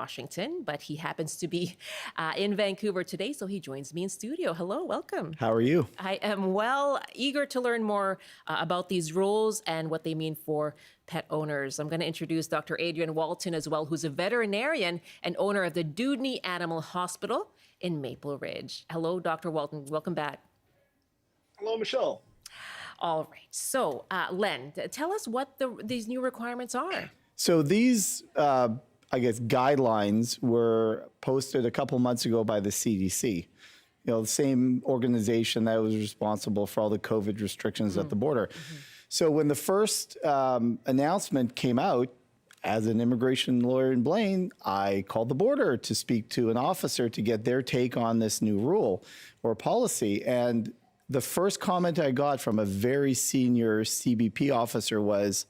Washington, but he happens to be in Vancouver today, so he joins me in studio. Hello, welcome. How are you? I am well, eager to learn more about these rules and what they mean for pet owners. I'm going to introduce Dr. Adrian Walton as well, who's a veterinarian and owner of the Dewdney Animal Hospital in Maple Ridge. Hello, Dr. Walton. Welcome back. Hello, Michelle. All right. So, Len, tell us what these new requirements are. So these, guidelines were posted a couple months ago by the CDC. The same organization that was responsible for all the COVID restrictions at the border. So when the first announcement came out, as an immigration lawyer in Blaine, I called the border to speak to an officer to get their take on this new rule or policy. And the first comment I got from a very senior CBP officer was,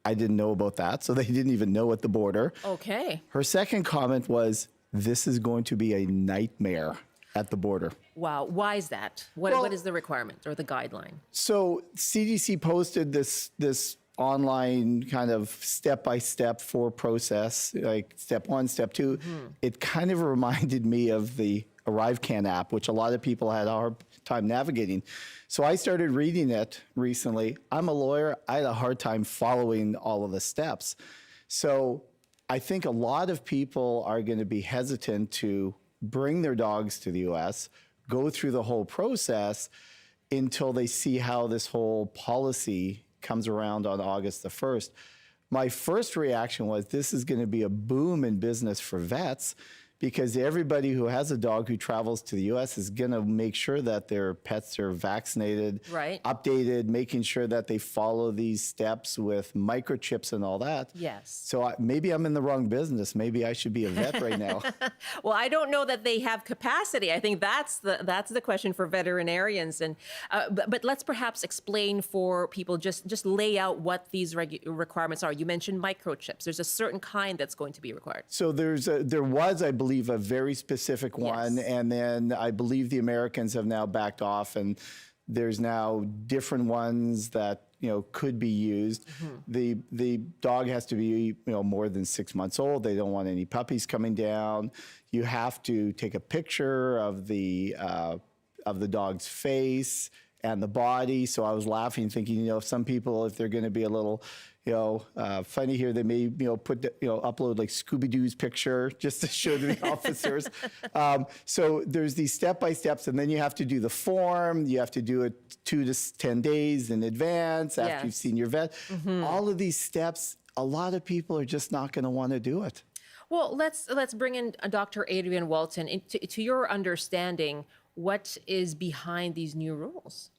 I didn't know about that. So they didn't even know at the border. Okay. Her second comment was, this is going to be a nightmare at the border. Wow. Why is that? What is the requirement or the guideline? So CDC posted this online kind of step-by-step process, like step one, step two. It kind of reminded me of the ArriveCan app, which a lot of people had a hard time navigating. So I started reading it recently. I'm a lawyer. I had a hard time following all of the steps. So I think a lot of people are going to be hesitant to bring their dogs to the US, go through the whole process until they see how this whole policy comes around on August the 1st. My first reaction was, this is going to be a boom in business for vets, because everybody who has a dog who travels to the US is going to make sure that their pets are vaccinated, right, updated, making sure that they follow these steps with microchips and all that. Yes. So maybe I'm in the wrong business. Maybe I should be a vet right now. Well, I don't know that they have capacity. I think that's the question for veterinarians. And but let's perhaps explain for people, just lay out what these requirements are. You mentioned microchips. There's a certain kind that's going to be required. So there was, I believe, a very specific one, yes, and then I believe the Americans have now backed off, and there's now different ones that could be used. The dog has to be more than 6 months old. They don't want any puppies coming down. You have to take a picture of the dog's face and the body. So I was laughing, thinking, some people, if they're going to be a little funny here, they may, upload like Scooby-Doo's picture just to show to the officers. So there's these step-by-steps, and then you have to do the form. You have to do it 2 to 10 days in advance after yes, you've seen your vet. All of these steps, a lot of people are just not going to want to do it. Well, let's bring in Dr. Adrian Walton. To your understanding, what is behind these new rules?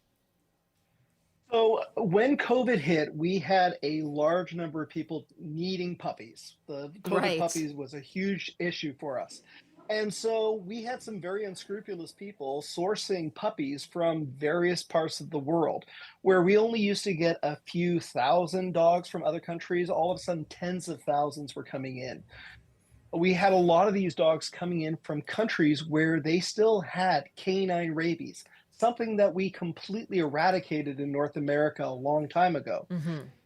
So when COVID hit, we had a large number of people needing puppies. The COVID Right. puppies was a huge issue for us. And so we had some very unscrupulous people sourcing puppies from various parts of the world, where we only used to get a few thousand dogs from other countries. All of a sudden, tens of thousands were coming in. We had a lot of these dogs coming in from countries where they still had canine rabies, something that we completely eradicated in North America a long time ago.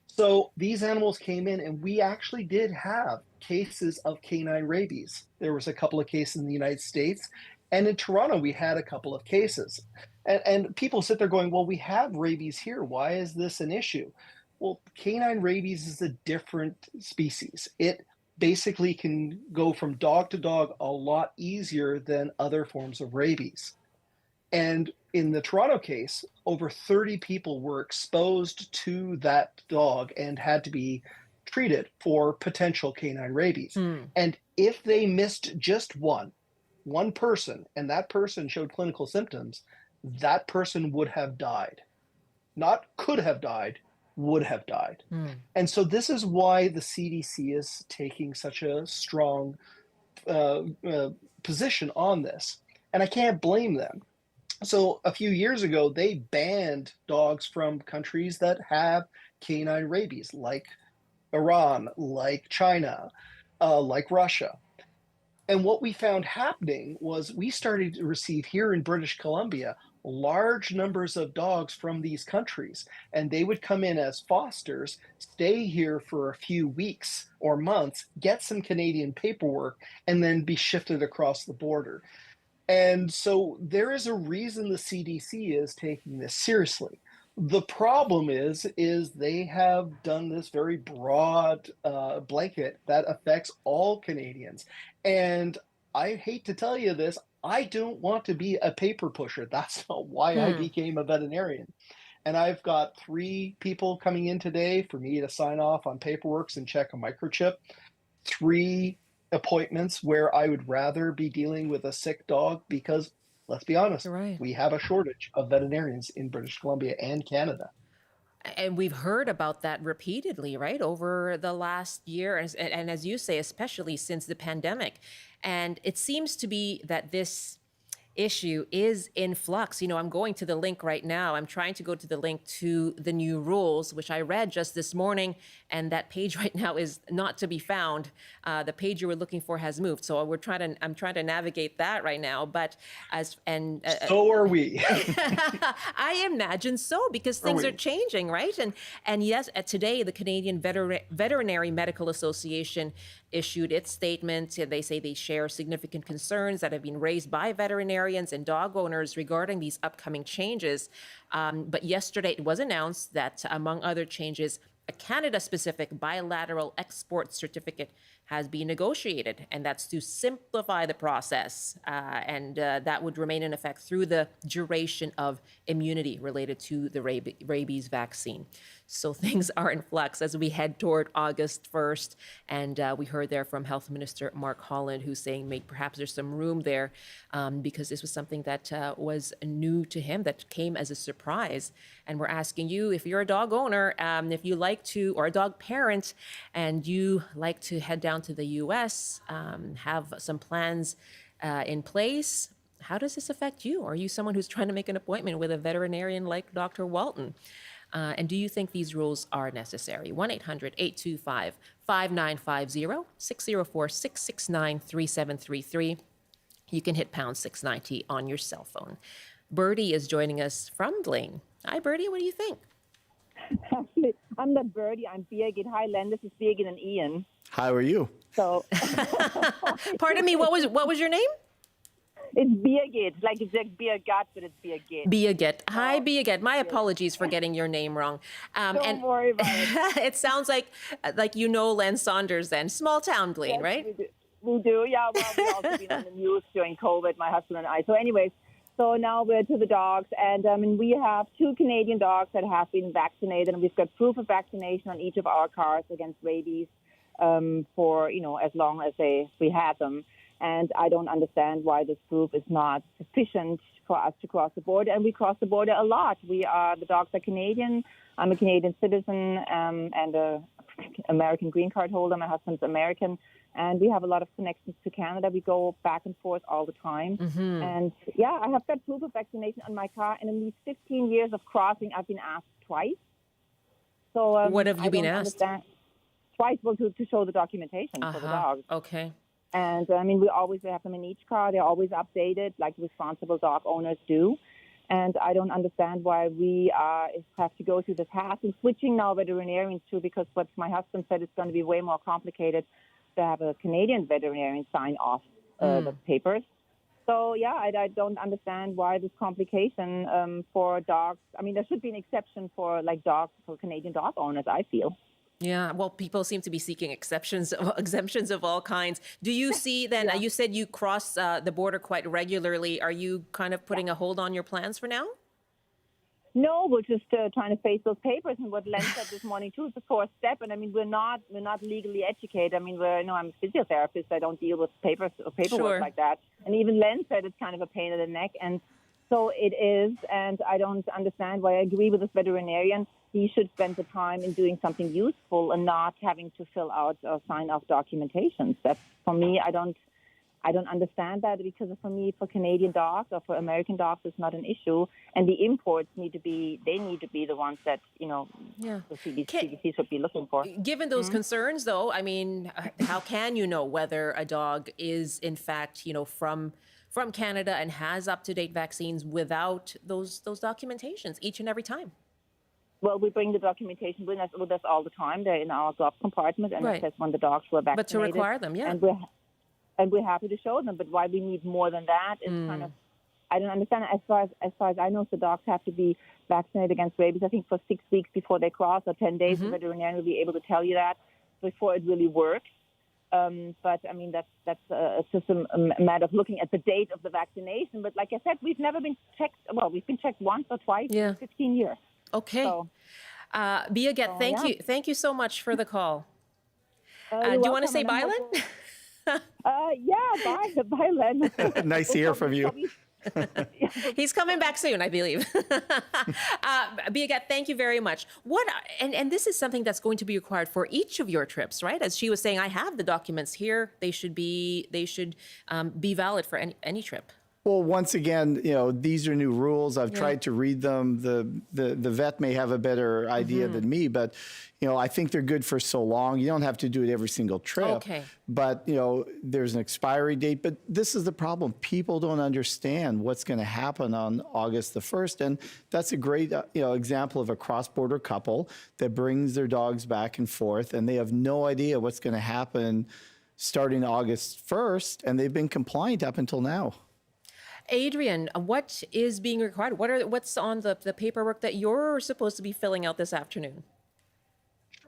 So these animals came in, and we actually did have cases of canine rabies. There was a couple of cases in the United States, and in Toronto, we had a couple of cases. And people sit there going, well, we have rabies here. Why is this an issue? Well, canine rabies is a different species. It basically can go from dog to dog a lot easier than other forms of rabies. And in the Toronto case, over 30 people were exposed to that dog and had to be treated for potential canine rabies. And if they missed just one person, and that person showed clinical symptoms, that person would have died. Not could have died, would have died. And so this is why the CDC is taking such a strong position on this. And I can't blame them. So a few years ago, they banned dogs from countries that have canine rabies, like Iran, like China, like Russia. And what we found happening was we started to receive here in British Columbia large numbers of dogs from these countries, and they would come in as fosters, stay here for a few weeks or months, get some Canadian paperwork, and then be shifted across the border. And so there is a reason the CDC is taking this seriously. The problem is they have done this very broad blanket that affects all Canadians. And I hate to tell you this, I don't want to be a paper pusher. That's not why I Hmm. became a veterinarian. And I've got 3 people coming in today for me to sign off on paperwork and check a microchip. 3 appointments where I would rather be dealing with a sick dog because, let's be honest, You're right. we have a shortage of veterinarians in British Columbia and Canada. And we've heard about that repeatedly, right, over the last year. And as you say, especially since the pandemic. And it seems to be that this issue is in flux. I'm going to the link right now. I'm trying to go to the link to the new rules, which I read just this morning, and that page right now is not to be found. The page you were looking for has moved, so I'm trying to navigate that right now. But So are we. I imagine so, because Are things are we? changing, right? And yes, today the Canadian Veterinary Medical Association issued its statement. They say they share significant concerns that have been raised by veterinarians and dog owners regarding these upcoming changes. But yesterday it was announced that, among other changes, a Canada-specific bilateral export certificate has been negotiated, and that's to simplify the process. And that would remain in effect through the duration of immunity related to the rabies vaccine. So things are in flux as we head toward August 1st. And we heard there from Health Minister Mark Holland, who's saying maybe perhaps there's some room there, because this was something that was new to him, that came as a surprise. And we're asking you, if you're a dog owner, if you like to, or a dog parent, and you like to head down to the US, have some plans in place, how does this affect you? Are you someone who's trying to make an appointment with a veterinarian like Dr. Walton? And do you think these rules are necessary? 1-800-825-5950, 604-669-3733. You can hit pound 690 on your cell phone. Birdie is joining us from Blaine. Hi, Birdie. What do you think? Actually, I'm not Birdie. I'm Birgit. Hi, Len. This is Birgit and Ian. How are you? So Pardon me. What was your name? it's Birgit. Like it's like Birgit, but it's Birgit. Biaget. Hi, Biaget. My apologies for getting your name wrong. Don't worry about it. It sounds like Len Saunders then. Small town Blaine, Yes, right? we do. Yeah, well, we've also been on the news during COVID, my husband and I. So anyways, so now we're to the dogs. And we have 2 Canadian dogs that have been vaccinated. And we've got proof of vaccination on each of our cars against rabies for, as long as we had them. And I don't understand why this proof is not sufficient for us to cross the border. And we cross the border a lot. The dogs are Canadian. I'm a Canadian citizen and a American green card holder. My husband's American. And we have a lot of connections to Canada. We go back and forth all the time. Mm-hmm. And yeah, I have got proof of vaccination on my car. And in these 15 years of crossing, I've been asked twice. So What have you I been don't asked? understand. Twice, well, to show the documentation for the dogs. Okay. And we always have them in each car. They're always updated, like responsible dog owners do. And I don't understand why we have to go through this hassle, switching now veterinarians too, because what my husband said, it's going to be way more complicated to have a Canadian veterinarian sign off the papers. So, yeah, I don't understand why this complication for dogs. I mean, there should be an exception for Canadian dog owners, I feel. Yeah, well, people seem to be seeking exemptions of all kinds. Do you see then, Yeah. you said you cross the border quite regularly. Are you kind of putting a hold on your plans for now? No, we're just trying to face those papers. And what Len said this morning, too, is the 4th step. And, we're not legally educated. I'm a physiotherapist. I don't deal with paperwork Sure. like that. And even Len said it's kind of a pain in the neck. And so it is. And I don't understand why I agree with this veterinarian. He should spend the time in doing something useful and not having to fill out or sign off documentations. That's, for me, I don't understand that, because for me, for Canadian dogs or for American dogs, it's not an issue. And the imports need to be the ones that, Yeah. the CDC should be looking for. Given those concerns, though, how can you know whether a dog is, in fact, from Canada and has up-to-date vaccines without those documentations each and every time? Well, we bring the documentation with us all the time. They're in our glove compartment, and Right. it says when the dogs were vaccinated. But to require them, yeah. And we're happy to show them. But why we need more than that is kind of, I don't understand. As far as I know, the dogs have to be vaccinated against rabies, I think, for 6 weeks before they cross, or 10 days. The veterinarian will be able to tell you that before it really works. But I mean, that's just a matter of looking at the date of the vaccination. But like I said, we've never been checked. Well, we've been checked once or twice in 15 years. Okay. So, Biaget, thank you. Thank you so much for the call. Do you want to say bye, Len? Yeah, bye, Len. Nice to hear from you. He's coming back soon, I believe. Biaget, thank you very much. And this is something that's going to be required for each of your trips, right? As she was saying, I have the documents here. They should be valid for any trip. Well, once again, these are new rules. I've tried to read them. The vet may have a better idea than me, but I think they're good for so long. You don't have to do it every single trip. Okay. But there's an expiry date. But this is the problem: people don't understand what's going to happen on August the 1st, and that's a great example of a cross-border couple that brings their dogs back and forth, and they have no idea what's going to happen starting August 1st, and they've been compliant up until now. Adrian, what is being required? What's on the paperwork that you're supposed to be filling out this afternoon?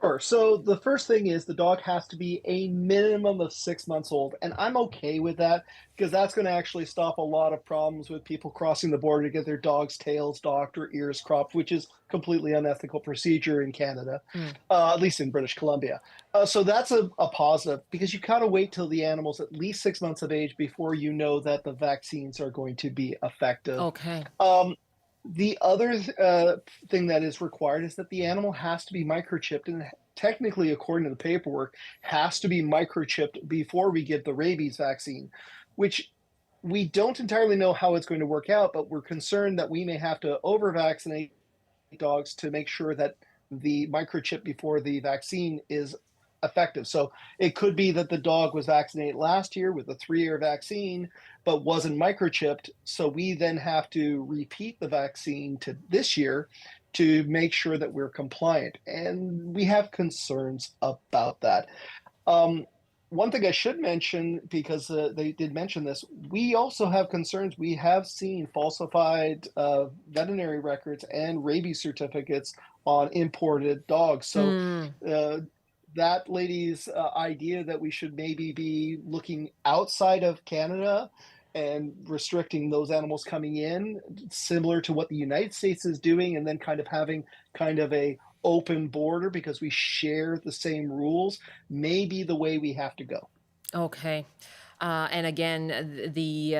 Sure. So the first thing is the dog has to be a minimum of 6 months old. And I'm okay with that because that's going to actually stop a lot of problems with people crossing the border to get their dog's tails docked or ears cropped, which is completely unethical procedure in Canada, at least in British Columbia. So that's a positive because you kind of wait till the animal's at least 6 months of age before you know that the vaccines are going to be effective. Okay. The other thing that is required is that the animal has to be microchipped, and technically, according to the paperwork, has to be microchipped before we give the rabies vaccine, which we don't entirely know how it's going to work out, but we're concerned that we may have to over-vaccinate dogs to make sure that the microchip before the vaccine is effective. So it could be that the dog was vaccinated last year with a 3-year vaccine, but wasn't microchipped. So we then have to repeat the vaccine to this year to make sure that we're compliant. And we have concerns about that. One thing I should mention, because they did mention this, we also have concerns. We have seen falsified veterinary records and rabies certificates on imported dogs. So that lady's idea that we should maybe be looking outside of Canada and restricting those animals coming in, similar to what the United States is doing, and then kind of having kind of a open border because we share the same rules, may be the way we have to go. Okay. And again, the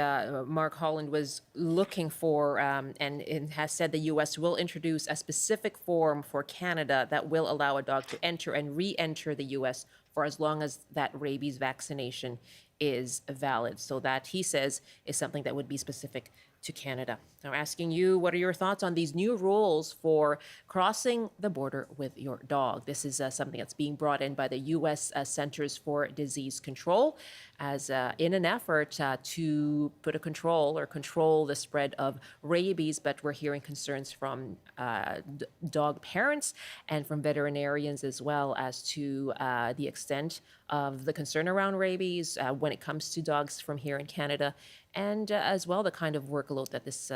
Mark Holland was looking for and has said the U.S. will introduce a specific form for Canada that will allow a dog to enter and re-enter the U.S. for as long as that rabies vaccination is valid. So that, he says, is something that would be specific to Canada. Now, asking you, what are your thoughts on these new rules for crossing the border with your dog? This is something that's being brought in by the U.S. Centers for Disease Control as in an effort to put a control the spread of rabies. But we're hearing concerns from dog parents and from veterinarians as well as to the extent of the concern around rabies when it comes to dogs from here in Canada, and as well the kind of workload that this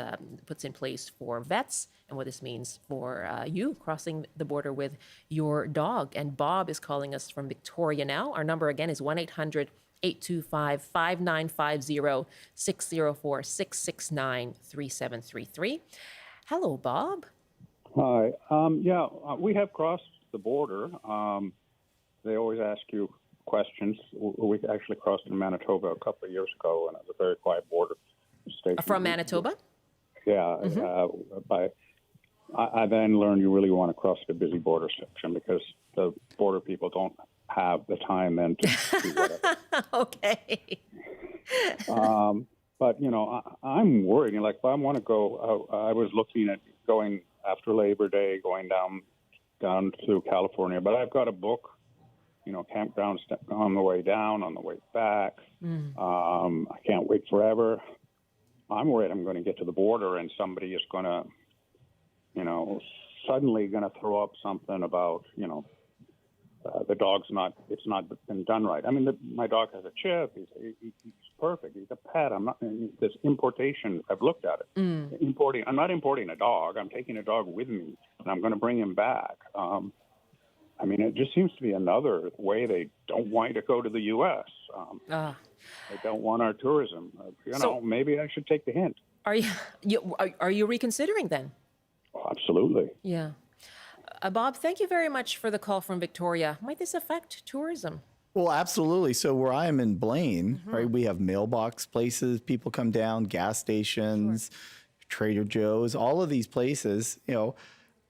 puts in place for vets and what this means for you crossing the border with your dog. And Bob is calling us from Victoria now. Our number again is 1-800-825-5950, 604-669-3733. Hello, Bob. Hi. We have crossed the border. They always ask you questions. We actually crossed in Manitoba a couple of years ago, and it was a very quiet border station. From Manitoba? Yeah. I then learned you really want to cross the busy border section because the border people don't have the time then to do whatever. Okay. But, I'm worried. Like, if I want to go, I was looking at going after Labor Day, going down to California, but I've got to book campgrounds on the way down, on the way back. I can't wait forever. I'm worried I'm going to get to the border and somebody is going to, suddenly going to throw up something about, the dog's it's not been done right. I mean, my dog has a chip. He's perfect. He's a pet. I'm not, this importation, I've looked at it. I'm not importing a dog. I'm taking a dog with me and I'm going to bring him back. I mean, it just seems to be another way they don't want you to go to the U.S. They don't want our tourism. Maybe I should take the hint. Are you reconsidering then? Oh, absolutely. Yeah. Bob, thank you very much for the call from Victoria. Might this affect tourism? Well, absolutely. So where I am in Blaine, right, we have mailbox places, people come down, gas stations, Trader Joe's, all of these places,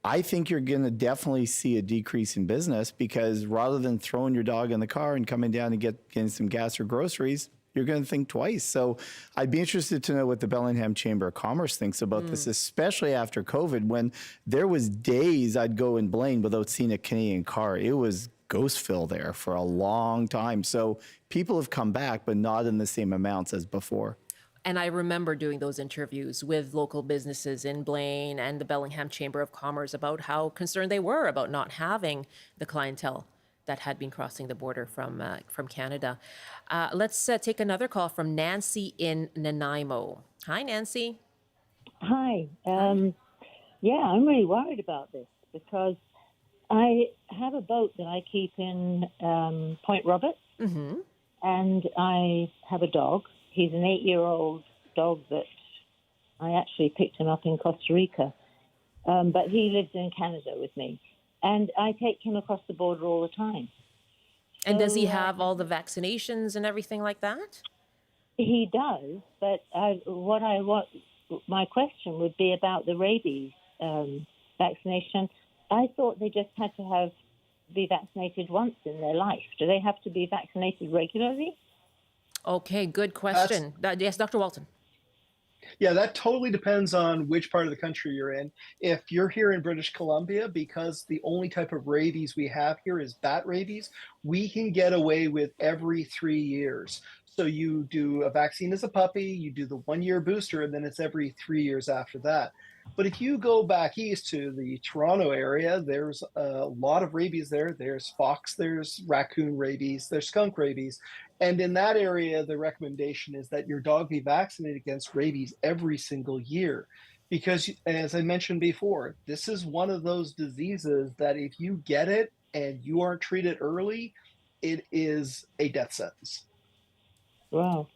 I think you're going to definitely see a decrease in business because rather than throwing your dog in the car and coming down and getting some gas or groceries, you're going to think twice. So I'd be interested to know what the Bellingham Chamber of Commerce thinks about this, especially after COVID, when there was days I'd go in Blaine without seeing a Canadian car. It was Ghostville there for a long time. So people have come back, but not in the same amounts as before. And I remember doing those interviews with local businesses in Blaine and the Bellingham Chamber of Commerce about how concerned they were about not having the clientele that had been crossing the border from Canada. Let's take another call from Nancy in Nanaimo. Hi, Nancy. Hi. Yeah, I'm really worried about this because I have a boat that I keep in Point Roberts, and I have a dog. He's an 8-year-old dog that I actually picked him up in Costa Rica, but he lives in Canada with me. And I take him across the border all the time. And does he have all the vaccinations and everything like that? He does, but my question would be about the rabies vaccination. I thought they just had to be vaccinated once in their life. Do they have to be vaccinated regularly? Okay, good question. Yes, Dr. Walton. Yeah, that totally depends on which part of the country you're in. If you're here in British Columbia, because the only type of rabies we have here is bat rabies, we can get away with every 3 years. So you do a vaccine as a puppy, you do the 1-year booster, and then it's every 3 years after that. But if you go back east to the Toronto area, there's a lot of rabies there. There's fox, there's raccoon rabies, there's skunk rabies. And in that area, the recommendation is that your dog be vaccinated against rabies every single year. Because as I mentioned before, this is one of those diseases that if you get it and you aren't treated early, it is a death sentence. Wow.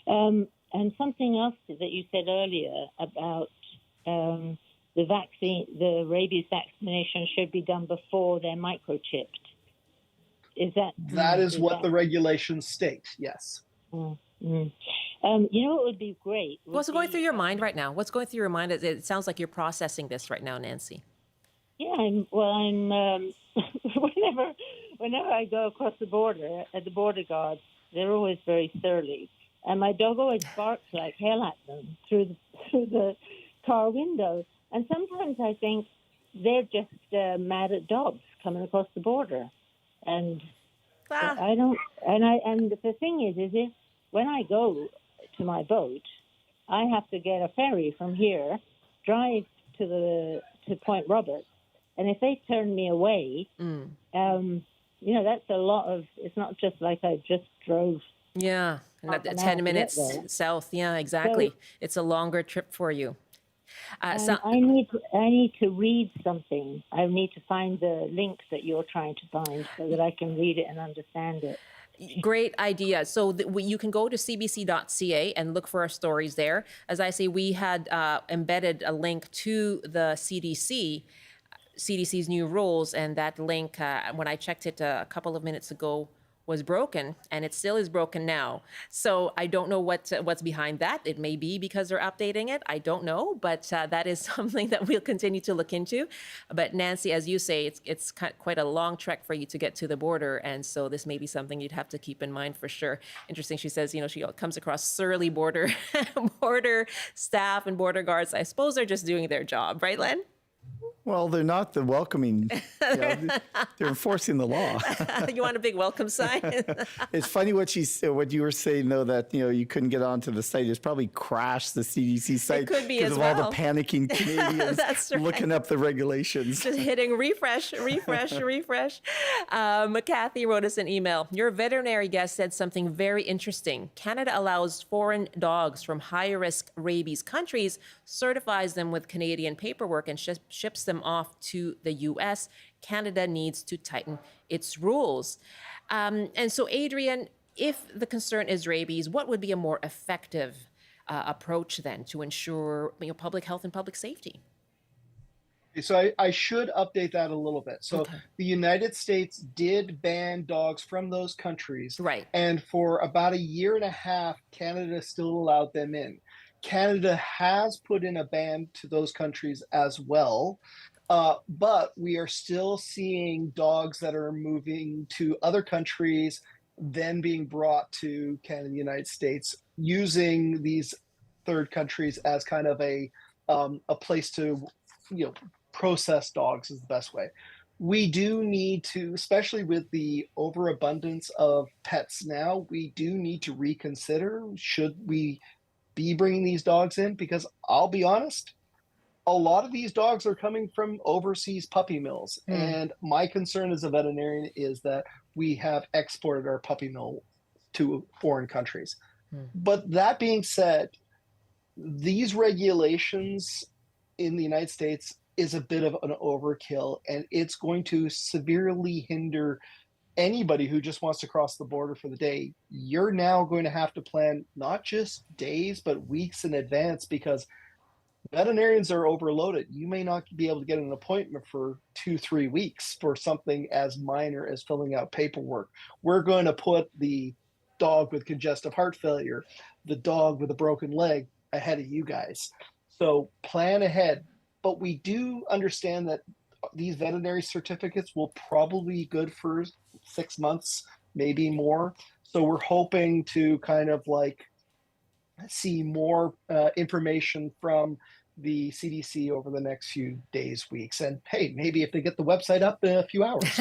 And something else that you said earlier about the rabies vaccination should be done before they're microchipped. That is what the regulations state, yes. You know what would be great? What's going through your mind right now? What's going through your mind? It sounds like you're processing this right now, Nancy. Yeah, I'm whenever I go across the border, at the border guards, they're always very surly. And my dog always barks like hell at them through the car window. And sometimes I think they're just mad at dogs coming across the border. And I don't. And the thing is if when I go to my boat, I have to get a ferry from here, drive to Point Roberts, and if they turn me away, that's a lot of. It's not just like I just drove. Yeah, 10 minutes south. Yeah, exactly. So, it's a longer trip for you. I need to read something. I need to find the link that you're trying to find so that I can read it and understand it. Great idea. So you can go to cbc.ca and look for our stories there. As I say, we had embedded a link to the CDC's new rules, and that link, when I checked it a couple of minutes ago, was broken, and it still is broken now. So I don't know what's behind that. It may be because they're updating it. I don't know, but that is something that we'll continue to look into. But Nancy, as you say, it's quite a long trek for you to get to the border, and so this may be something you'd have to keep in mind for sure. Interesting. She says, she comes across surly border staff and border guards. I suppose they're just doing their job, right, Len? Well, they're not the welcoming. They're enforcing the law. You want a big welcome sign? It's funny what you were saying though, that you couldn't get onto the site. It's probably crashed the CDC site could be because as of all well. the panicking Canadians That's right. looking up the regulations. Just hitting refresh. Kathy wrote us an email. Your veterinary guest said something very interesting. Canada allows foreign dogs from high-risk rabies countries, certifies them with Canadian paperwork, and ships them off to the U.S. Canada needs to tighten its rules. And so, Adrian, if the concern is rabies, what would be a more effective approach then to ensure public health and public safety? So I should update that a little bit. So Okay. the United States did ban dogs from those countries. Right. And for about a year and a half, Canada still allowed them in. Canada has put in a ban to those countries as well. But we are still seeing dogs that are moving to other countries, then being brought to Canada and the United States, using these third countries as kind of a place to, process dogs is the best way. We do need to, especially with the overabundance of pets now, we do need to reconsider, should we be bringing these dogs in? Because I'll be honest, a lot of these dogs are coming from overseas puppy mills. And my concern as a veterinarian is that we have exported our puppy mill to foreign countries. But that being said, these regulations in the United States is a bit of an overkill, and it's going to severely hinder anybody who just wants to cross the border for the day. You're now going to have to plan not just days, but weeks in advance, because veterinarians are overloaded. You may not be able to get an appointment for 2-3 weeks for something as minor as filling out paperwork. We're going to put the dog with congestive heart failure, the dog with a broken leg ahead of you guys. So plan ahead. But we do understand that these veterinary certificates will probably be good for 6 months, maybe more. So we're hoping to kind of see more information from the CDC over the next few days, weeks. And hey, maybe if they get the website up in a few hours.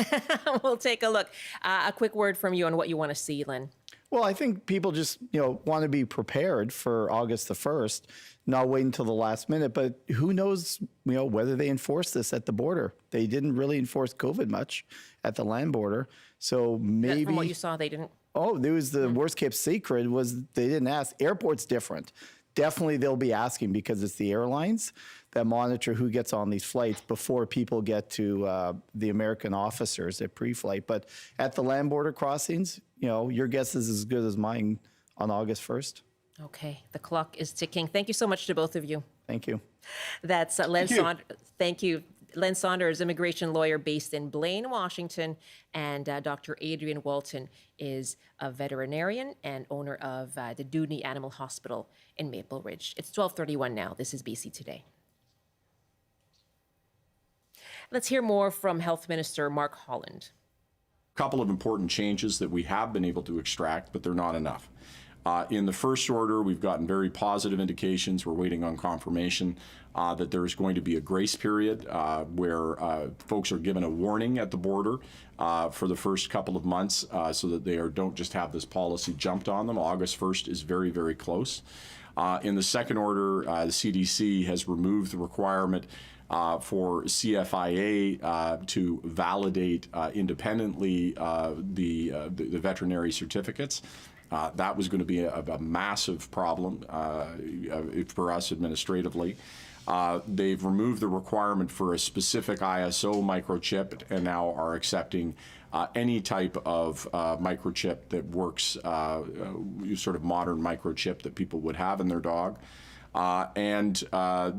We'll take a look. A quick word from you on what you want to see, Lynn. Well, I think people just, want to be prepared for August the 1st, not wait until the last minute. But who knows, whether they enforce this at the border. They didn't really enforce COVID much at the land border. So maybe... From what you saw, they didn't. Oh, there was the worst kept secret was they didn't ask. Airport's different. Definitely they'll be asking because it's the airlines that monitor who gets on these flights before people get to the American officers at pre-flight. But at the land border crossings, your guess is as good as mine on August 1st. Okay, the clock is ticking. Thank you so much to both of you. Thank you. That's Len Saunders. Thank you. Len Saunders, immigration lawyer based in Blaine, Washington, and Dr. Adrian Walton is a veterinarian and owner of the Dudney Animal Hospital in Maple Ridge. It's 12:31 now. This is BC Today. Let's hear more from Health Minister Mark Holland. A couple of important changes that we have been able to extract, but they're not enough. In the first order, we've gotten very positive indications. We're waiting on confirmation that there is going to be a grace period where folks are given a warning at the border for the first couple of months so that they don't just have this policy jumped on them. August 1st is very, very close. In the second order, the CDC has removed the requirement for CFIA to validate independently the veterinary certificates. That was going to be a massive problem for us administratively. They've removed the requirement for a specific ISO microchip and now are accepting any type of microchip that works, sort of modern microchip that people would have in their dog. And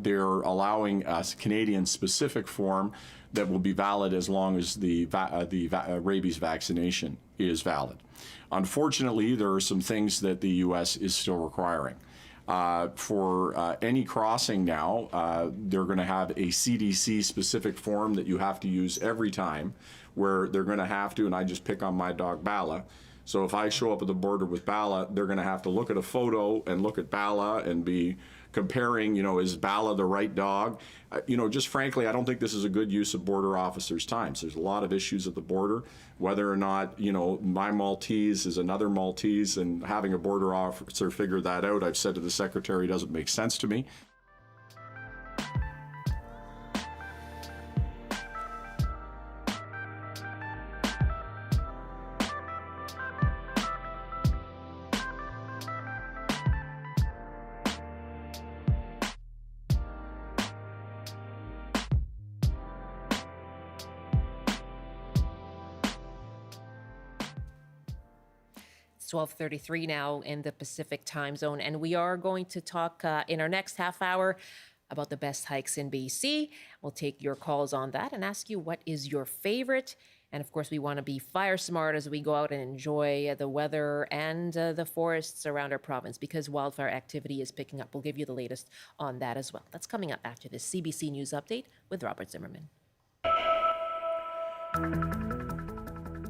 they're allowing a Canadian-specific form that will be valid as long as the rabies vaccination is valid. Unfortunately, there are some things that the U.S. is still requiring. For any crossing now, they're going to have a CDC-specific form that you have to use every time, where they're going to have to, and I just pick on my dog Bala, So if I show up at the border with Bala, they're going to have to look at a photo and look at Bala and be comparing, is Bala the right dog? Just frankly, I don't think this is a good use of border officers' time. So there's a lot of issues at the border, whether or not, my Maltese is another Maltese, and having a border officer figure that out, I've said to the Secretary, doesn't make sense to me. It's 12:33 now in the Pacific time zone, and we are going to talk in our next half hour about the best hikes in BC. We'll take your calls on that and ask you what is your favorite. And of course, we want to be fire smart as we go out and enjoy the weather and the forests around our province, because wildfire activity is picking up. We'll give you the latest on that as well. That's coming up after this CBC News Update with Robert Zimmerman.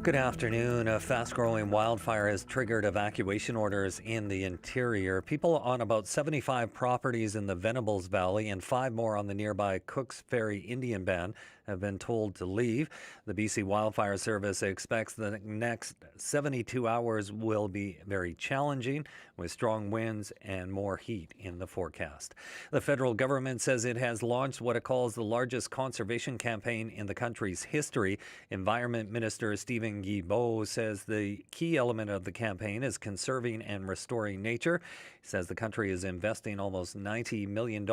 Good afternoon. A fast-growing wildfire has triggered evacuation orders in the interior. People on about 75 properties in the Venables Valley and 5 more on the nearby Cooks Ferry Indian Band have been told to leave. The BC Wildfire Service expects the next 72 hours will be very challenging, with strong winds and more heat in the forecast. The federal government says it has launched what it calls the largest conservation campaign in the country's history. Environment Minister Stephen Guilbeault says the key element of the campaign is conserving and restoring nature. He says the country is investing almost $90 million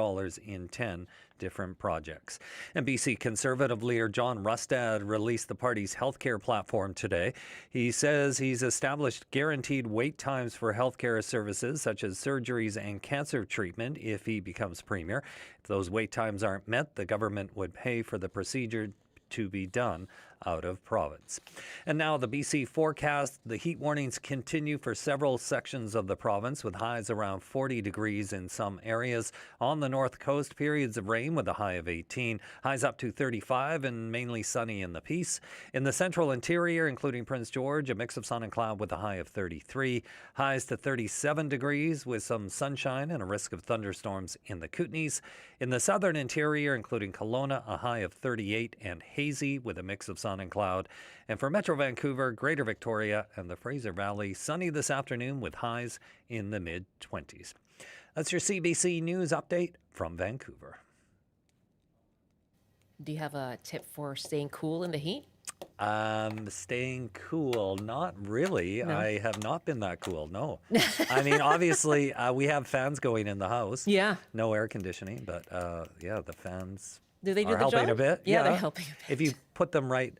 in 10 different projects. And BC Conservative leader John Rustad released the party's healthcare platform today. He says he's established guaranteed wait times for healthcare services such as surgeries and cancer treatment if he becomes premier. If those wait times aren't met, the government would pay for the procedure to be done out of province. And now the BC forecast. The heat warnings continue for several sections of the province, with highs around 40 degrees in some areas. On the north coast, periods of rain with a high of 18, highs up to 35 and mainly sunny in the Peace. In the central interior, including Prince George, a mix of sun and cloud with a high of 33, highs to 37 degrees with some sunshine and a risk of thunderstorms in the Kootenays. In the southern interior, including Kelowna, a high of 38 and hazy with a mix of sun and cloud. And for Metro Vancouver, Greater Victoria, and the Fraser Valley, sunny this afternoon with highs in the mid-20s. That's your CBC News Update from Vancouver. Do you have a tip for staying cool in the heat? Staying cool, not really. No. I have not been that cool, no. I mean, obviously, we have fans going in the house. Yeah. No air conditioning, but yeah, the fans Do they do are the helping job? a bit. Yeah, they're helping a bit. If you put them right,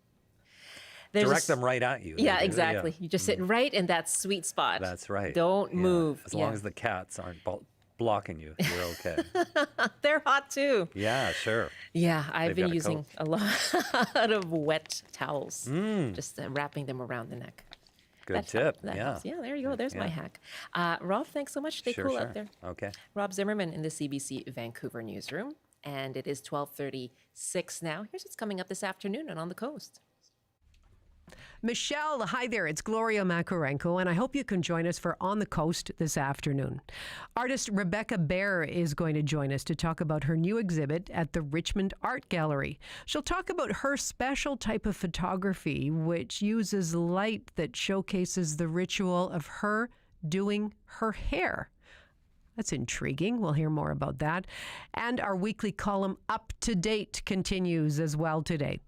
There's direct them right at you. Yeah, They do, exactly. You just sit right in that sweet spot. That's right. Don't Yeah. move. As long as the cats aren't blocking you, you're okay. They're hot too. Yeah, sure. Yeah, I've They've been got a using a lot of wet towels, just wrapping them around the neck. Good That tip. that Yeah. helps. Yeah, there you go. There's my Yeah. hack. Rob, thanks so much. Stay Sure, cool sure. out there. Okay. Rob Zimmerman in the CBC Vancouver newsroom. And it is 12:36 now. Here's what's coming up this afternoon and on the coast. Michelle, hi there. It's Gloria Makarenko, and I hope you can join us for On the Coast this afternoon. Artist Rebecca Bear is going to join us to talk about her new exhibit at the Richmond Art Gallery. She'll talk about her special type of photography, which uses light that showcases the ritual of her doing her hair. That's intriguing. We'll hear more about that. And our weekly column Up to Date continues as well today.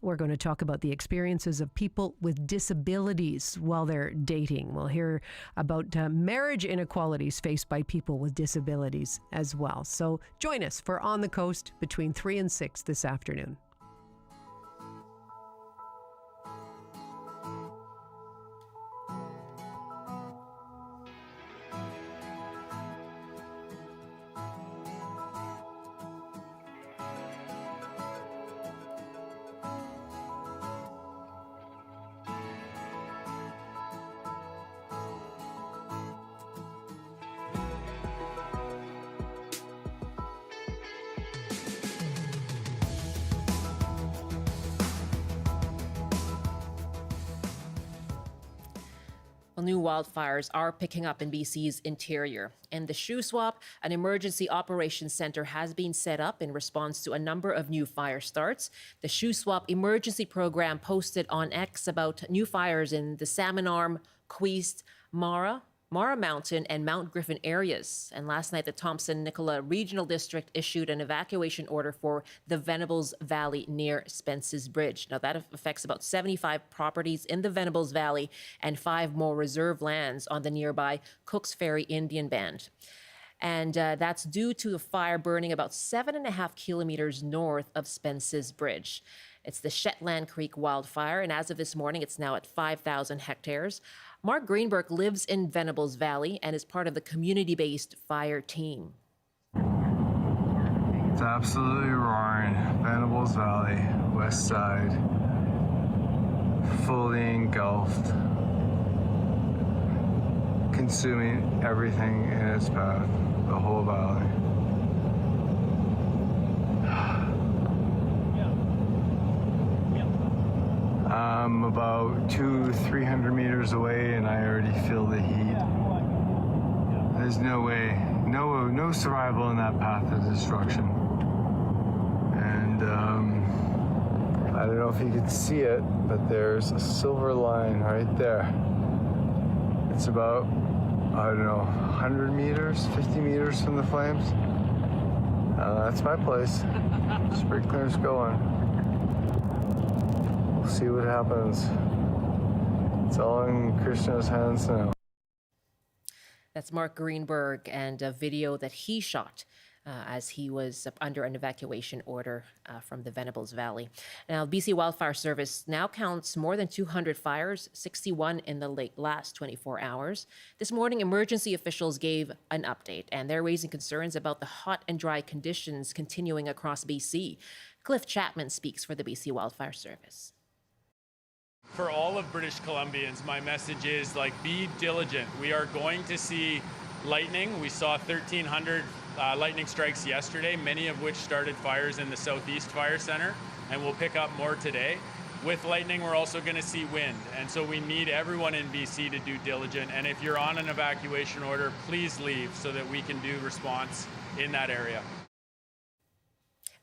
We're going to talk about the experiences of people with disabilities while they're dating. We'll hear about marriage inequalities faced by people with disabilities as well. So join us for On the Coast between 3 and 6 this afternoon. Well, new wildfires are picking up in BC's interior. In the Shuswap, an emergency operations center has been set up in response to a number of new fire starts. The Shuswap emergency program posted on X about new fires in the Salmon Arm, Queest, Mara Mountain, and Mount Griffin areas. And last night, the Thompson-Nicola Regional District issued an evacuation order for the Venables Valley near Spence's Bridge. Now, that affects about 75 properties in the Venables Valley and 5 more reserve lands on the nearby Cooks Ferry Indian Band. And that's due to a fire burning about 7.5 kilometers north of Spence's Bridge. It's the Shetland Creek wildfire, and as of this morning, it's now at 5,000 hectares. Mark Greenberg lives in Venables Valley and is part of the community-based fire team. It's absolutely roaring. Venables Valley, west side, fully engulfed, consuming everything in its path, the whole valley. I'm about 200-300 meters away and I already feel the heat. There's no way, no survival in that path of destruction. And I don't know if you could see it, but there's a silver line right there. It's about, I don't know, 100 meters, 50 meters from the flames. That's my place. Sprinkler's going. We'll see what happens. It's all in Krishna's hands now. That's Mark Greenberg and a video that he shot as he was under an evacuation order from the Venables Valley. Now, BC Wildfire Service now counts more than 200 fires, 61 in the last 24 hours. This morning, emergency officials gave an update, and they're raising concerns about the hot and dry conditions continuing across BC. Cliff Chapman speaks for the BC Wildfire Service. For all of British Columbians, my message is be diligent. We are going to see lightning. We saw 1,300 lightning strikes yesterday, many of which started fires in the Southeast Fire Center, and we'll pick up more today. With lightning, we're also going to see wind, and so we need everyone in BC to do diligent. And if you're on an evacuation order, please leave so that we can do response in that area.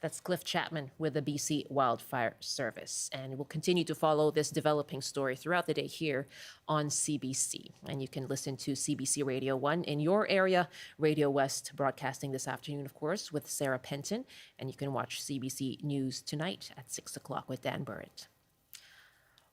That's Cliff Chapman with the BC Wildfire Service. And we'll continue to follow this developing story throughout the day here on CBC. And you can listen to CBC Radio 1 in your area, Radio West broadcasting this afternoon, of course, with Sarah Penton. And you can watch CBC News tonight at 6 o'clock with Dan Burritt.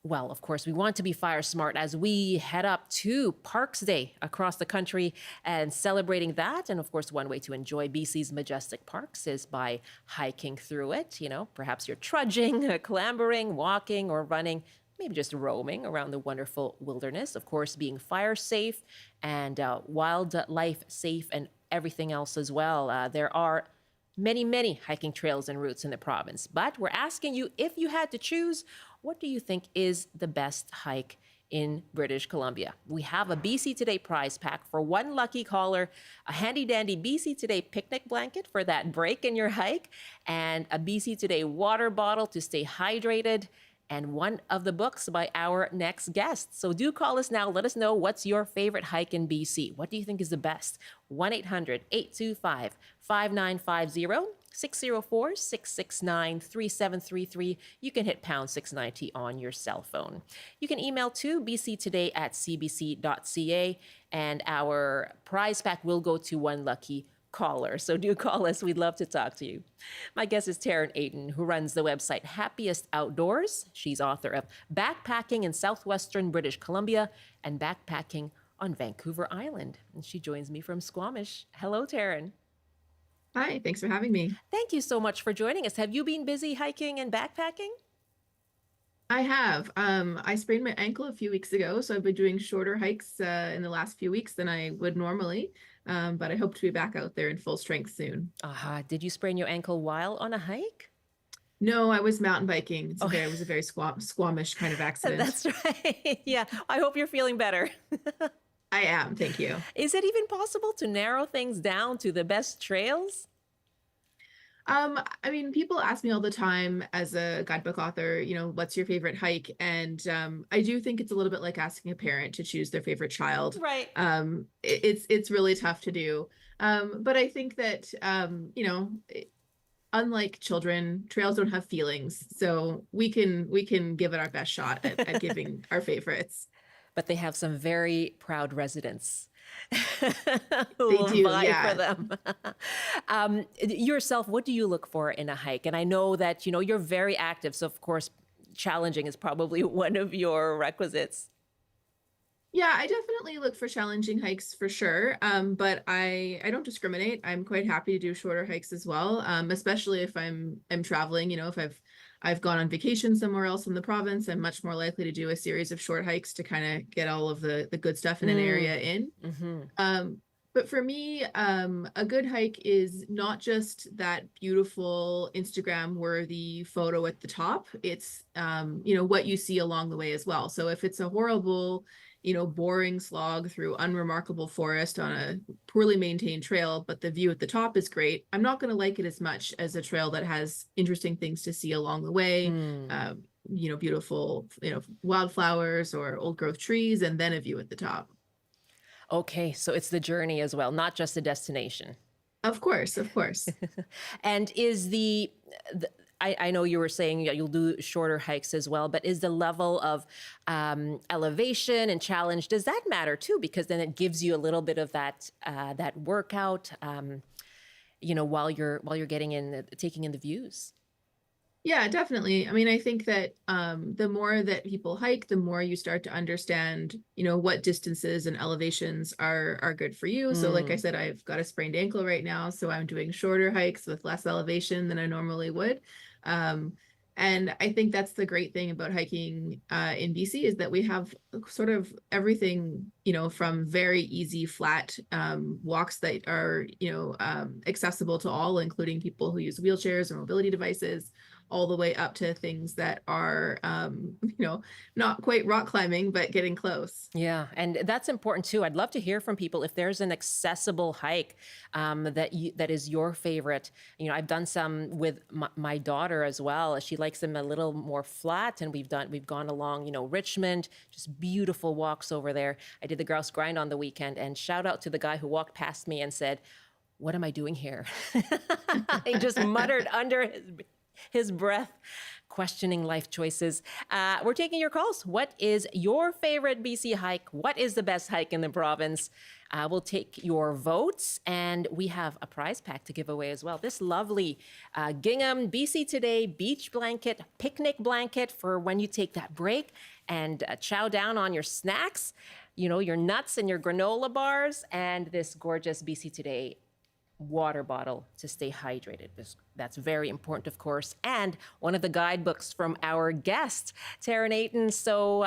Well, of course, we want to be fire smart as we head up to Parks Day across the country and celebrating that. And of course, one way to enjoy BC's majestic parks is by hiking through it. You know, perhaps you're trudging, clambering, walking, or running, maybe just roaming around the wonderful wilderness. Of course, being fire safe and wildlife safe and everything else as well. There are many hiking trails and routes in the province. But we're asking you, if you had to choose, what do you think is the best hike in British Columbia? We have a BC Today prize pack for one lucky caller, a handy-dandy BC Today picnic blanket for that break in your hike, and a BC Today water bottle to stay hydrated, and one of the books by our next guest. So do call us now. Let us know what's your favorite hike in BC. What do you think is the best? 1-800-825-5950, 604-669-3733. You can hit pound 690 on your cell phone. You can email to bctoday@cbc.ca, and our prize pack will go to one lucky caller. So do call us. We'd love to talk to you. My guest is Taryn Ayton, who runs the website Happiest Outdoors. She's author of Backpacking in Southwestern British Columbia and Backpacking on Vancouver Island. And she joins me from Squamish. Hello, Taryn. Hi, thanks for having me. Thank you so much for joining us. Have you been busy hiking and backpacking? I have. I sprained my ankle a few weeks ago, so I've been doing shorter hikes in the last few weeks than I would normally. But I hope to be back out there in full strength soon. Did you sprain your ankle while on a hike? No, I was mountain biking. It was a very Squamish kind of accident. That's right. Yeah, I hope you're feeling better. I am, thank you. Is it even possible to narrow things down to the best trails? I mean, people ask me all the time as a guidebook author, what's your favorite hike? And I do think it's a little bit like asking a parent to choose their favorite child. Right. It's really tough to do. But I think that unlike children, trails don't have feelings, so we can give it our best shot at giving our favorites. But they have some very proud residents who They will do, vie yeah. for them. Yourself, what do you look for in a hike? And I know that, you're very active. So, of course, challenging is probably one of your requisites. Yeah, I definitely look for challenging hikes for sure. But I don't discriminate. I'm quite happy to do shorter hikes as well. Especially if I'm traveling, if I've gone on vacation somewhere else in the province, I'm much more likely to do a series of short hikes to kind of get all of the good stuff in an area in. But for me, a good hike is not just that beautiful Instagram worthy photo at the top. It's what you see along the way as well. So if it's a horrible, boring slog through unremarkable forest on a poorly maintained trail, but the view at the top is great, I'm not going to like it as much as a trail that has interesting things to see along the way. Beautiful, wildflowers or old growth trees, and then a view at the top. Okay, so it's the journey as well, not just the destination. Of course, of course. And is I know you were saying you'll do shorter hikes as well, but is the level of elevation and challenge, does that matter too? Because then it gives you a little bit of that workout, while you're taking in the views. Yeah, definitely. I mean, I think that the more that people hike, the more you start to understand, what distances and elevations are good for you. So like I said, I've got a sprained ankle right now, so I'm doing shorter hikes with less elevation than I normally would. And I think that's the great thing about hiking in BC is that we have sort of everything, from very easy flat walks that are, accessible to all, including people who use wheelchairs or mobility devices, all the way up to things that are, not quite rock climbing, but getting close. Yeah, and that's important too. I'd love to hear from people if there's an accessible hike that is your favorite. I've done some with my daughter as well. She likes them a little more flat, and we've gone along, Richmond, just beautiful walks over there. I did the Grouse Grind on the weekend, and shout out to the guy who walked past me and said, "What am I doing here?" He just muttered under his breath, questioning life choices. We're taking your calls. What is your favorite BC hike? What is the best hike in the province? We'll take your votes, and we have a prize pack to give away as well. This lovely gingham BC Today beach blanket, picnic blanket for when you take that break and chow down on your snacks, your nuts and your granola bars, and this gorgeous BC Today water bottle to stay hydrated. That's very important, of course. And one of the guidebooks from our guest, Tara Nathan. So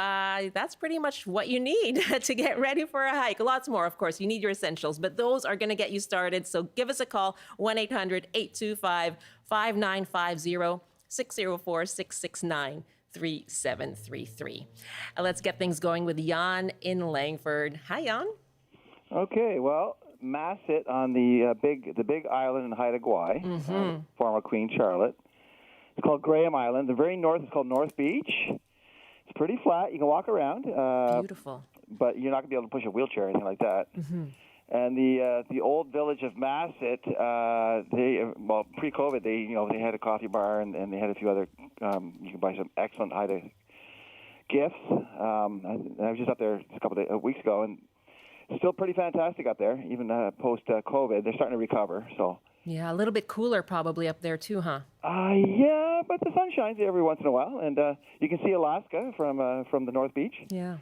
that's pretty much what you need to get ready for a hike. Lots more, of course. You need your essentials, but those are going to get you started. So give us a call, 1-800-825-5950, 604-669-3733. Let's get things going with Jan in Langford. Hi, Jan. Okay, well, Masset on the big island in Haida Gwaii, former Queen Charlotte. It's called Graham Island. The very north is called North Beach. It's pretty flat. You can walk around. Beautiful. But you're not going to be able to push a wheelchair or anything like that. And the old village of Masset, pre-COVID, they had a coffee bar and they had a few other. You can buy some excellent Haida gifts. I was just up there a couple of weeks ago, and still pretty fantastic up there, even post-COVID. They're starting to recover, so. Yeah, a little bit cooler probably up there too, huh? Yeah, but the sun shines every once in a while, and you can see Alaska from the North Beach. Yeah.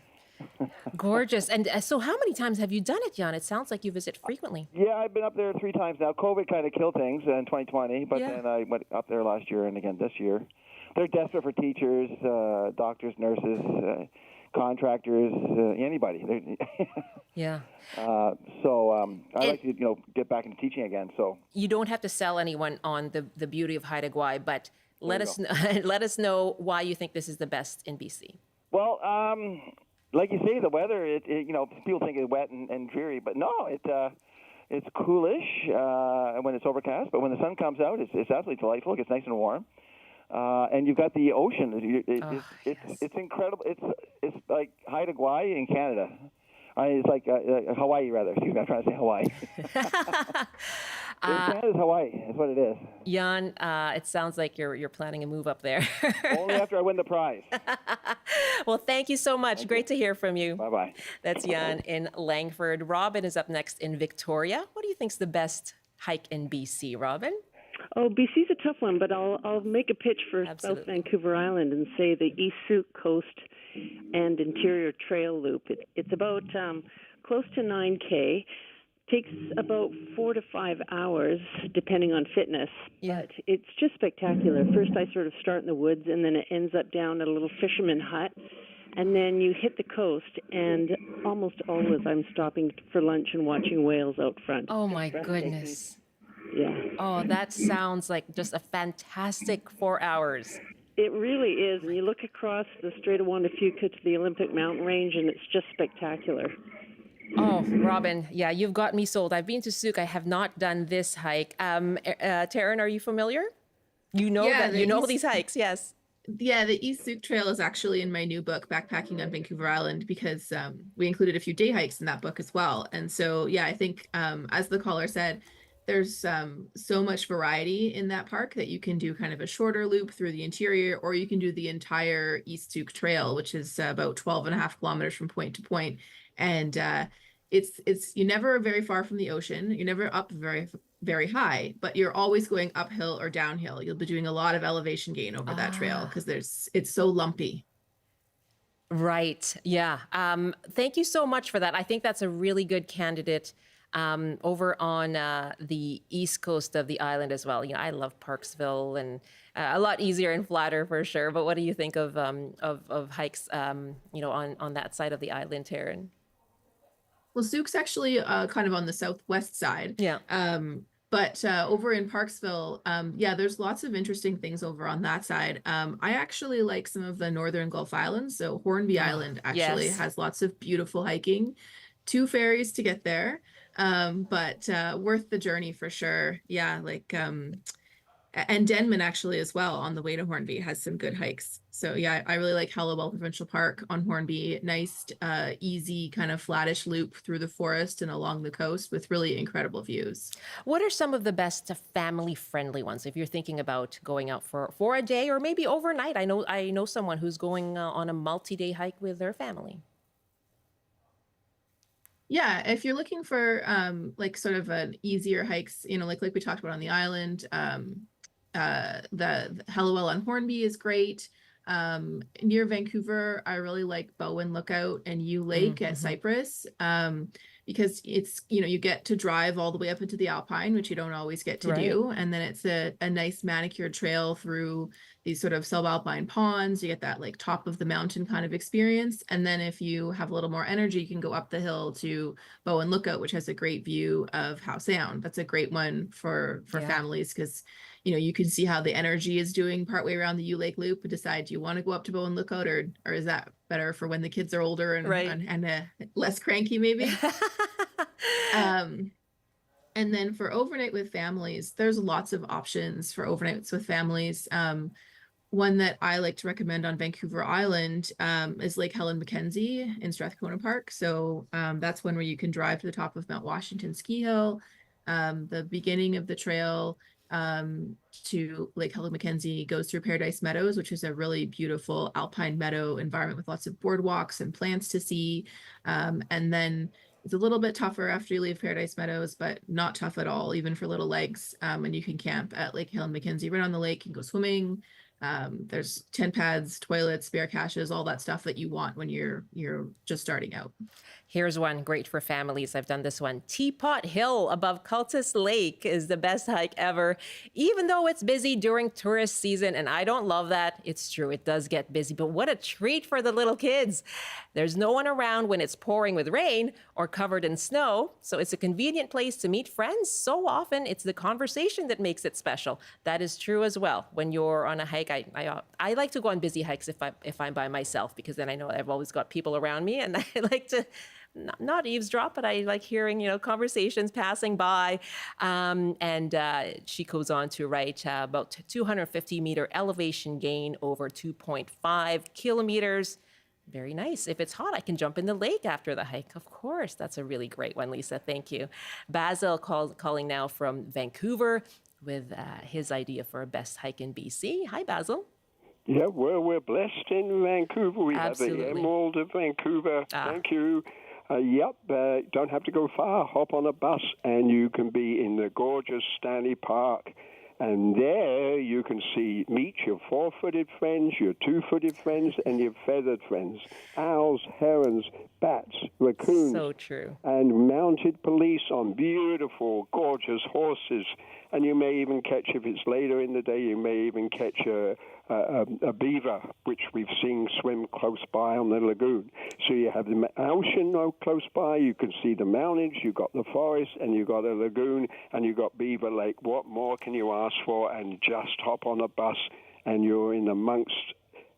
Gorgeous. And so how many times have you done it, Jan? It sounds like you visit frequently. Yeah, I've been up there 3 times now. COVID kind of killed things in 2020, but then I went up there last year and again this year. They're desperate for teachers, doctors, nurses, contractors, anybody. Yeah. So I like to get back into teaching again. So you don't have to sell anyone on the beauty of Haida Gwaii, but let us know why you think this is the best in BC. Well, like you say, the weather. People think it's wet and dreary, but no, It's coolish when it's overcast, but when the sun comes out, it's absolutely delightful. It gets nice and warm. And you've got the ocean. It's incredible. It's like Haida Gwaii in Canada. It's like Hawaii, rather. Excuse me, I'm trying to say Hawaii. Canada's Hawaii. That's what it is. Jan, it sounds like you're planning a move up there. Only after I win the prize. Well, thank you so much. Great to hear from you. Bye-bye. That's Jan in Langford. Robin is up next in Victoria. What do you think's the best hike in BC, Robin? Oh, BC's a tough one, but I'll make a pitch for Absolutely. South Vancouver Island and say the East Souk Coast and Interior Trail Loop. It's about close to 9K. Takes about 4 to 5 hours, depending on fitness. Yeah. But it's just spectacular. First, I sort of start in the woods, and then it ends up down at a little fisherman hut. And then you hit the coast, and almost always I'm stopping for lunch and watching whales out front. Oh, my goodness. Yeah. Oh, that sounds like just a fantastic 4 hours. It really is. And you look across the Strait of Juan de Fuca to the Olympic Mountain Range, and it's just spectacular. Oh, Robin, yeah, you've got me sold. I've been to Souk. I have not done this hike. Taryn, are you familiar? You know these hikes, yes. Yeah, the East Souk Trail is actually in my new book, Backpacking on Vancouver Island, because we included a few day hikes in that book as well. And so, yeah, I think as the caller said, there's so much variety in that park that you can do kind of a shorter loop through the interior, or you can do the entire East Souk Trail, which is about 12 and a half kilometers from point to point. And you're never very far from the ocean. You're never up very, very high, but you're always going uphill or downhill. You'll be doing a lot of elevation gain over that trail because it's so lumpy. Right. Yeah. Thank you so much for that. I think that's a really good candidate over on the east coast of the island as well. I love Parksville, and a lot easier and flatter for sure. But what do you think of hikes, on that side of the island, Taryn? Well, Souk's actually kind of on the southwest side. Yeah. But over in Parksville, there's lots of interesting things over on that side. I actually like some of the northern Gulf Islands. So Hornby Island actually has lots of beautiful hiking. 2 ferries to get there, but worth the journey for sure. Yeah, and Denman actually as well on the way to Hornby has some good hikes. So yeah, I really like Hallowell Provincial Park on Hornby. Nice, easy kind of flattish loop through the forest and along the coast with really incredible views. What are some of the best family-friendly ones if you're thinking about going out for a day or maybe overnight? I know someone who's going on a multi-day hike with their family. Yeah, if you're looking for sort of an easier hikes, like we talked about on the island, the Hallowell on Hornby is great. Near Vancouver, I really like Bowen Lookout and U Lake at Cypress, because it's, you get to drive all the way up into the Alpine, which you don't always get to do. And then it's a nice manicured trail through these sort of subalpine ponds. You get that top of the mountain kind of experience. And then if you have a little more energy, you can go up the hill to Bowen Lookout, which has a great view of Howe Sound. That's a great one for families because you can see how the energy is doing partway around the U Lake Loop and decide, do you want to go up to Bowen Lookout or is that better for when the kids are older and less cranky maybe? And then for overnight with families, there's lots of options for overnights with families. One that I like to recommend on Vancouver Island is Lake Helen Mackenzie in Strathcona Park. So that's one where you can drive to the top of Mount Washington Ski Hill. The beginning of the trail to Lake Helen Mackenzie goes through Paradise Meadows, which is a really beautiful alpine meadow environment with lots of boardwalks and plants to see. And then it's a little bit tougher after you leave Paradise Meadows, but not tough at all, even for little legs. And you can camp at Lake Helen Mackenzie right on the lake and go swimming. There's tent pads, toilets, bear caches, all that stuff that you want when you're just starting out. Here's one great for families. I've done this one. Teapot Hill above Cultus Lake is the best hike ever, even though it's busy during tourist season. And I don't love that. It's true. It does get busy, but what a treat for the little kids. There's no one around when it's pouring with rain or covered in snow. So it's a convenient place to meet friends. So often it's the conversation that makes it special. That is true as well when you're on a hike hike. I like to go on busy hikes if I'm by myself, because then I know I've always got people around me, and I like to not eavesdrop, but I like hearing, conversations passing by. She goes on to write about 250-meter elevation gain over 2.5 kilometers. Very nice. If it's hot, I can jump in the lake after the hike. Of course. That's a really great one, Lisa. Thank you. Basil calling now from Vancouver with his idea for a best hike in BC. Hi, Basil. Yeah, well, we're blessed in Vancouver. We Absolutely. have the Emerald of Vancouver. Thank you. Don't have to go far. Hop on a bus and you can be in the gorgeous Stanley Park. And there you can meet your four-footed friends, your two-footed friends, and your feathered friends. Owls, herons, bats, raccoons. So true. And mounted police on beautiful, gorgeous horses. And you may even catch, if it's later in the day, you may even catch a beaver, which we've seen swim close by on the lagoon. So you have the ocean close by, you can see the mountains, you've got the forest, and you've got a lagoon, and you've got Beaver Lake. What more can you ask for? And just hop on a bus, and you're in amongst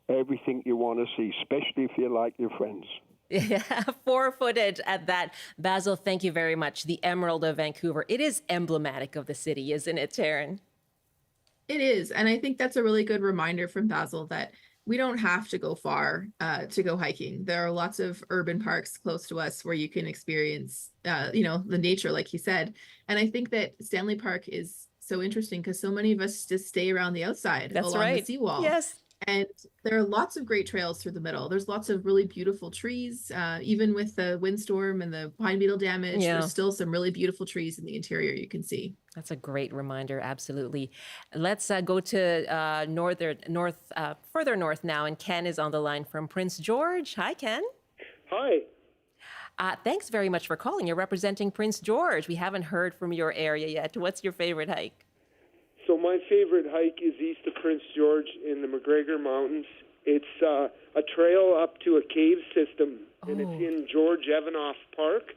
everything you want to see, especially if you like your friends. Yeah, four-footed at that. Basil, thank you very much. The Emerald of Vancouver. It is emblematic of the city, isn't it, Taryn? It is. And I think that's a really good reminder from Basil that we don't have to go far to go hiking. There are lots of urban parks close to us where you can experience, the nature, like he said. And I think that Stanley Park is so interesting because so many of us just stay around the outside along the seawall. Yes. And there are lots of great trails through the middle. There's lots of really beautiful trees. Even with the windstorm and the pine beetle damage, there's still some really beautiful trees in the interior you can see. That's a great reminder. Absolutely. Let's go to further north now. And Ken is on the line from Prince George. Hi, Ken. Hi. Thanks very much for calling. You're representing Prince George. We haven't heard from your area yet. What's your favorite hike? So my favorite hike is east of Prince George in the McGregor Mountains. It's a trail up to a cave system, and it's in George Evanoff Park,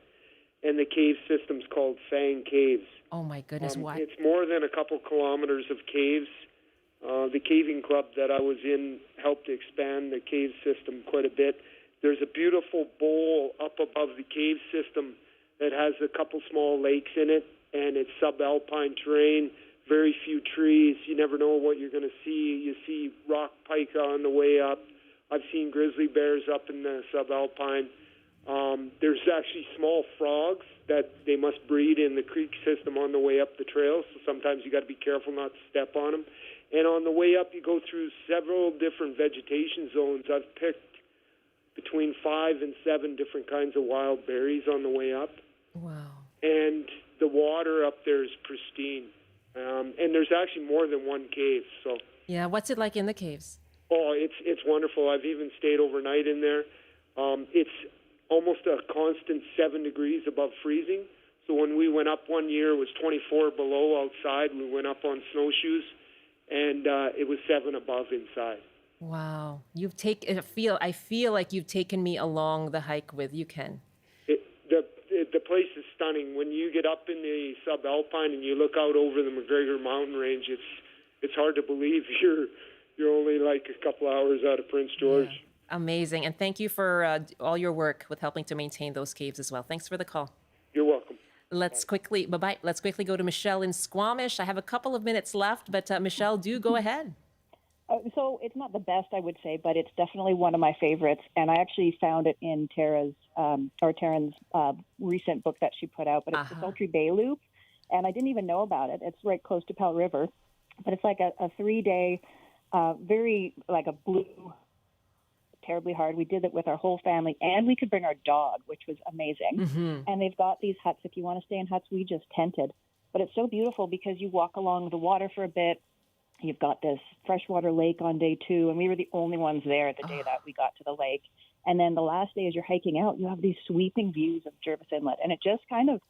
and the cave system's called Fang Caves. Oh, my goodness. What? It's more than a couple kilometers of caves. The caving club that I was in helped expand the cave system quite a bit. There's a beautiful bowl up above the cave system that has a couple small lakes in it, and it's subalpine terrain. Very few trees. You never know what you're going to see. You see rock pike on the way up. I've seen grizzly bears up in the subalpine. There's actually small frogs that they must breed in the creek system on the way up the trail, so sometimes you got to be careful not to step on them. And on the way up, you go through several different vegetation zones. I've picked between 5 and 7 different kinds of wild berries on the way up. Wow. And the water up there is pristine. And there's actually more than one cave. So yeah, what's it like in the caves? Oh, it's wonderful. I've even stayed overnight in there. It's almost a constant 7 degrees above freezing. So when we went up one year, it was 24 below outside. We went up on snowshoes, and it was 7 above inside. Wow, I feel like you've taken me along the hike with you, Ken. The place is stunning. When you get up in the subalpine and you look out over the McGregor mountain range, it's hard to believe you're only like a couple hours out of Prince George. Yeah. Amazing. And thank you for all your work with helping to maintain those caves as well. Thanks for the call. You're welcome. Let's quickly go to Michelle in Squamish. I have a couple of minutes left, but Michelle, do go ahead. So it's not the best, I would say, but it's definitely one of my favorites. And I actually found it in Taryn's recent book that she put out, but it's the Sultry Bay Loop. And I didn't even know about it. It's right close to Pell River, but it's like a 3-day, very like a blue, terribly hard. We did it with our whole family, and we could bring our dog, which was amazing. Mm-hmm. And they've got these huts. If you want to stay in huts, we just tented. But it's so beautiful because you walk along the water for a bit. You've got this freshwater lake on day 2, and we were the only ones there the day that we got to the lake. And then the last day, as you're hiking out, you have these sweeping views of Jervis Inlet, and it just kind of,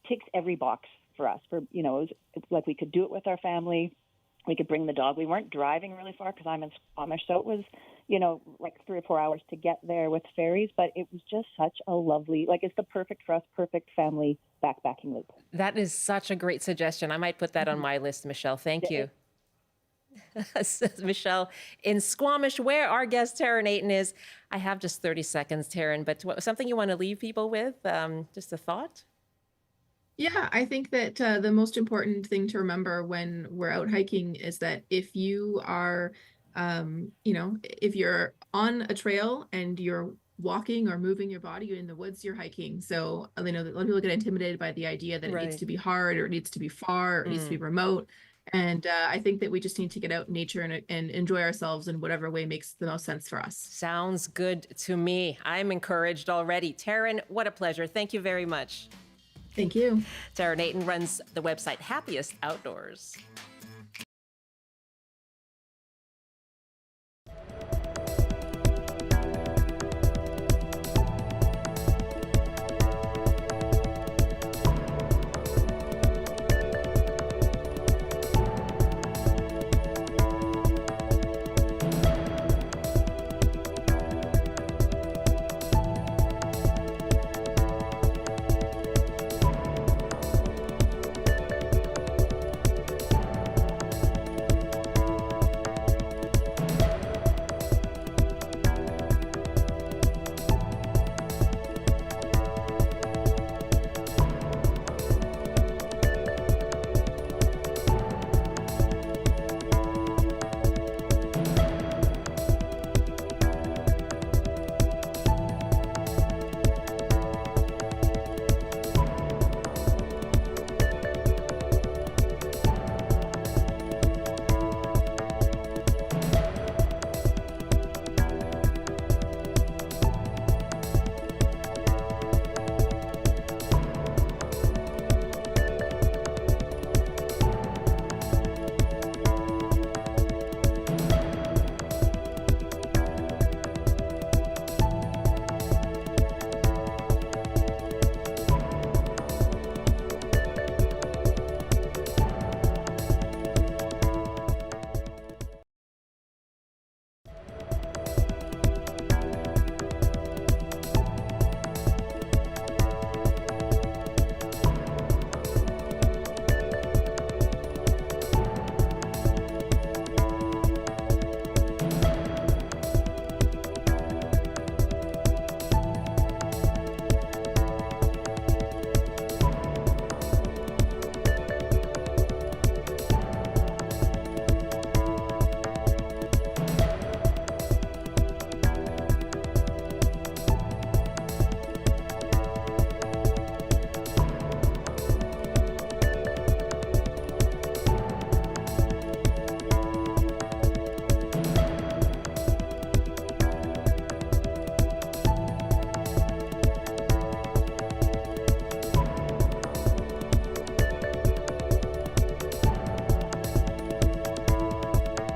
ticks every box for us. It was like we could do it with our family. We could bring the dog. We weren't driving really far because I'm in Squamish, so it was, like 3 or 4 hours to get there with ferries. But it was just such a lovely, it's the perfect for us, perfect family backpacking loop. That is such a great suggestion. I might put that on my list, Michelle. Thank you. Says Michelle in Squamish, where our guest Taryn Ayton is. I have just 30 seconds, Taryn, but something you want to leave people with? Just a thought? Yeah, I think that the most important thing to remember when we're out hiking is that if you are, if you're on a trail and you're walking or moving your body, you're in the woods, you're hiking. So I know that a lot of people get intimidated by the idea that it needs to be hard or it needs to be far or it needs to be remote. And I think that we just need to get out in nature and enjoy ourselves in whatever way makes the most sense for us. Sounds good to me. I'm encouraged already. Taryn, what a pleasure. Thank you very much. Thank you. Taryn Ayton runs the website Happiest Outdoors.